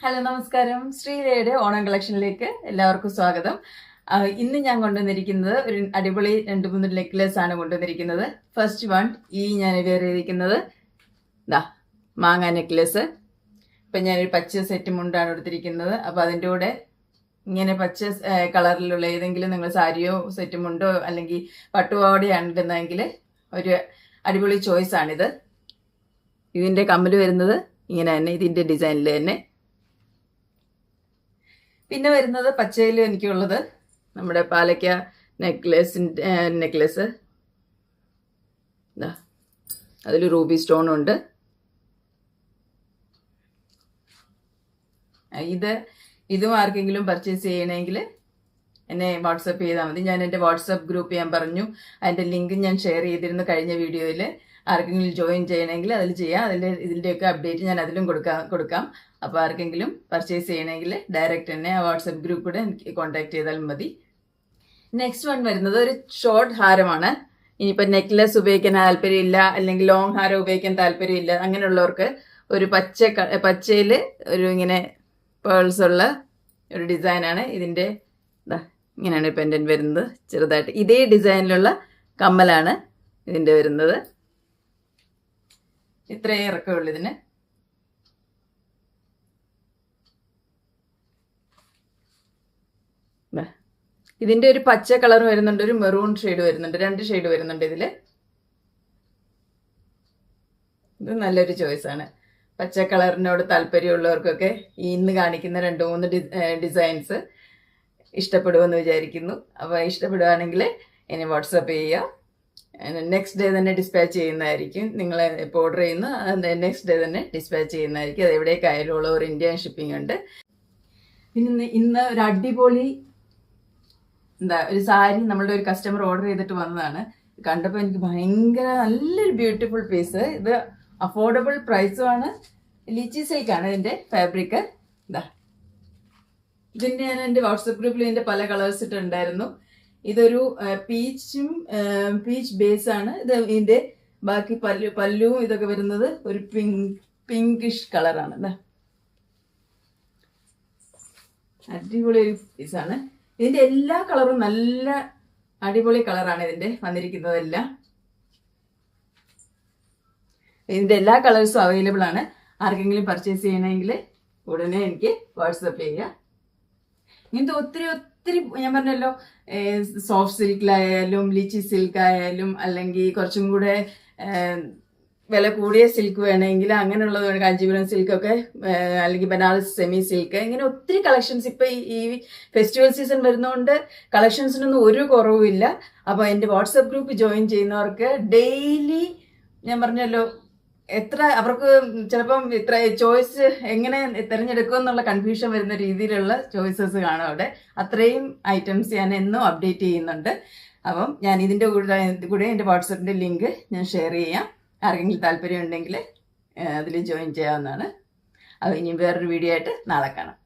Hello നമസ്കാരം. ശ്രീരയുടെ ഓണം കളക്ഷനിലേക്ക് എല്ലാവർക്കും സ്വാഗതം. ഇന്ന് ഞാൻ കൊണ്ടുവന്നിരിക്കുന്നത് ഒരു അടിപൊളി 2-3 നെക്ലേസ് ആണ് കൊണ്ടുവന്നിരിക്കുന്നത്. ഫസ്റ്റ് വൺ ഞാൻ വെയർ ചെയ്തിരിക്കുന്നത് മാങ്ങ നെക്ലേസ്. ഇപ്പം ഞാനൊരു പച്ച സെറ്റ് മുണ്ടാണ് എടുത്തിരിക്കുന്നത്. അപ്പോൾ അതിൻ്റെ കൂടെ ഇങ്ങനെ പച്ച കളറിലുള്ള ഏതെങ്കിലും നിങ്ങൾ സാരിയോ സെറ്റ് മുണ്ടോ അല്ലെങ്കിൽ പട്ടുപാവാടയാണ് ഇടുന്നതെങ്കിൽ ഒരു അടിപൊളി ചോയ്സ് ആണിത്. ഇതിൻ്റെ കമ്മൽ വരുന്നത് ഇങ്ങനെ തന്നെ, ഇതിൻ്റെ ഡിസൈനിൽ തന്നെ. പിന്നെ വരുന്നത് പച്ചയിൽ എനിക്കുള്ളത് നമ്മുടെ പാലക്ക നെക്ലേസ്. അതിൽ റൂബി സ്റ്റോൺ ഉണ്ട്. ഇതും ആർക്കെങ്കിലും പർച്ചേസ് ചെയ്യണമെങ്കിൽ എന്നെ വാട്സപ്പ് ചെയ്താൽ മതി. ഞാൻ എൻ്റെ വാട്സപ്പ് ഗ്രൂപ്പ് ഞാൻ പറഞ്ഞു, അതിൻ്റെ ലിങ്ക് ഞാൻ ഷെയർ ചെയ്തിരുന്നു കഴിഞ്ഞ വീഡിയോയിൽ. ആർക്കെങ്കിലും ജോയിൻ ചെയ്യണമെങ്കിൽ അതിൽ ചെയ്യാം. ഇതിൻ്റെയൊക്കെ അപ്ഡേറ്റ് ഞാൻ അതിലും കൊടുക്കാം. അപ്പോൾ ആർക്കെങ്കിലും പർച്ചേസ് ചെയ്യണമെങ്കിൽ ഡയറക്റ്റ് തന്നെ ആ വാട്സപ്പ് ഗ്രൂപ്പിലൂടെ എനിക്ക് കോൺടാക്ട് ചെയ്താൽ മതി. നെക്സ്റ്റ് വൺ വരുന്നത് ഒരു ഷോർട്ട് ഹാരമാണ്. ഇനിയിപ്പോൾ നെക്ലെസ് ഉപയോഗിക്കാൻ താല്പര്യമില്ല അല്ലെങ്കിൽ ലോങ് ഹാരം ഉപയോഗിക്കാൻ താല്പര്യമില്ല, അങ്ങനെയുള്ളവർക്ക് ഒരു പച്ചയിൽ ഒരു ഇങ്ങനെ പേൾസ് ഉള്ള ഒരു ഡിസൈനാണ് ഇതിൻ്റെ. ഇങ്ങനെയാണ് പെൻഡൻറ്റ് വരുന്നത്, ചെറുതായിട്ട് ഇതേ ഡിസൈനിലുള്ള കമ്മലാണ് ഇതിൻ്റെ വരുന്നത്. ഇത്രയും ഇറക്കമുള്ളൂ ഇതിന്. ഇതിൻ്റെ ഒരു പച്ച കളർ വരുന്നുണ്ട്, ഒരു മെറൂൺ ഷെയ്ഡ് വരുന്നുണ്ട്, 2 ഷെയ്ഡ് വരുന്നുണ്ട് ഇതിൽ. ഇത് നല്ലൊരു ചോയ്സാണ്. പച്ച കളറിനോട് താല്പര്യമുള്ളവർക്കൊക്കെ ഇന്ന് കാണിക്കുന്ന 2-3 ഡിസൈൻസ് ഇഷ്ടപ്പെടുമെന്ന് വിചാരിക്കുന്നു. അപ്പോൾ ഇഷ്ടപ്പെടുകയാണെങ്കിൽ എന്നെ വാട്സപ്പ് ചെയ്യുക. നെക്സ്റ്റ് ഡേ തന്നെ ഡിസ്പാച്ച് ചെയ്യുന്നതായിരിക്കും. നിങ്ങൾ ഇപ്പോൾ ഓർഡർ ചെയ്യുന്നു, നെക്സ്റ്റ് ഡേ തന്നെ ഡിസ്പാച്ച് ചെയ്യുന്നതായിരിക്കും. അത് എവിടേക്കായാലും ഉള്ള ഒരു ഇന്ത്യൻ ഷിപ്പിംഗ് ഉണ്ട്. പിന്നെ ഇന്ന് ഒരു അടിപൊളി ഒരു സാരി നമ്മളുടെ ഒരു കസ്റ്റമർ ഓർഡർ ചെയ്തിട്ട് വന്നതാണ്. കണ്ടപ്പോൾ എനിക്ക് ഭയങ്കര നല്ലൊരു ബ്യൂട്ടിഫുൾ പീസ്. ഇത് അഫോർഡബിൾ പ്രൈസുമാണ്. ലിച്ചി സിൽക്കാണ് ഇതിൻ്റെ ഫാബ്രിക്. ഇതിൻ്റെ ഞാൻ എൻ്റെ വാട്സപ്പ് ഗ്രൂപ്പിൽ ഇതിൻ്റെ പല കളേഴ്സ് ഇട്ടുണ്ടായിരുന്നു. ഇതൊരു പീച്ച് ബേസ് ആണ്. ഇതിൻ്റെ ബാക്കി പല്ലുവും ഇതൊക്കെ വരുന്നത് ഒരു പിങ്കിഷ് കളറാണ്. അടിപൊളി ഒരു പീസാണ്. ഇതിൻ്റെ എല്ലാ കളറും നല്ല അടിപൊളി കളറാണ് ഇതിൻ്റെ വന്നിരിക്കുന്നതെല്ലാം. ഇതിൻ്റെ എല്ലാ കളേഴ്സും അവൈലബിൾ ആണ്. ആർക്കെങ്കിലും പർച്ചേസ് ചെയ്യണമെങ്കിൽ ഉടനെ എനിക്ക് വാട്സപ്പ് ചെയ്യുക. ഇങ്ങനത്തെ ഒത്തിരി ഞാൻ പറഞ്ഞല്ലോ, സോഫ്റ്റ് സിൽക്കിലായാലും ലിച്ചി സിൽക്കായാലും അല്ലെങ്കിൽ കുറച്ചും കൂടെ വില കൂടിയ സിൽക്ക് വേണമെങ്കിൽ അങ്ങനെയുള്ളത്, കാഞ്ചീപുരം സിൽക്കൊക്കെ അല്ലെങ്കിൽ ബനാറസ് സെമി സിൽക്ക്, ഇങ്ങനെ ഒത്തിരി കളക്ഷൻസ് ഇപ്പോൾ ഈ ഫെസ്റ്റിവൽ സീസൺ വരുന്നതുകൊണ്ട് കളക്ഷൻസിനൊന്നും ഒരു കുറവുമില്ല. അപ്പോൾ എൻ്റെ വാട്സപ്പ് ഗ്രൂപ്പ് ജോയിൻ ചെയ്യുന്നവർക്ക് ഡെയിലി ഞാൻ പറഞ്ഞല്ലോ, എത്ര അവർക്ക് ചിലപ്പം ഇത്ര ചോയ്സ് എങ്ങനെ തിരഞ്ഞെടുക്കും എന്നുള്ള കൺഫ്യൂഷൻ വരുന്ന രീതിയിലുള്ള ചോയ്സസ് കാണും അവിടെ. അത്രയും ഐറ്റംസ് ഞാൻ എന്നും അപ്ഡേറ്റ് ചെയ്യുന്നുണ്ട്. അപ്പം ഞാൻ ഇതിൻ്റെ കൂടെ എൻ്റെ വാട്സപ്പിൻ്റെ ലിങ്ക് ഞാൻ ഷെയർ ചെയ്യാം. ആർക്കെങ്കിലും താല്പര്യം ഉണ്ടെങ്കിൽ അതിൽ ജോയിൻ ചെയ്യാവുന്നതാണ്. അപ്പോൾ ഇനി വേറൊരു വീഡിയോ ആയിട്ട് നാളെ കാണാം.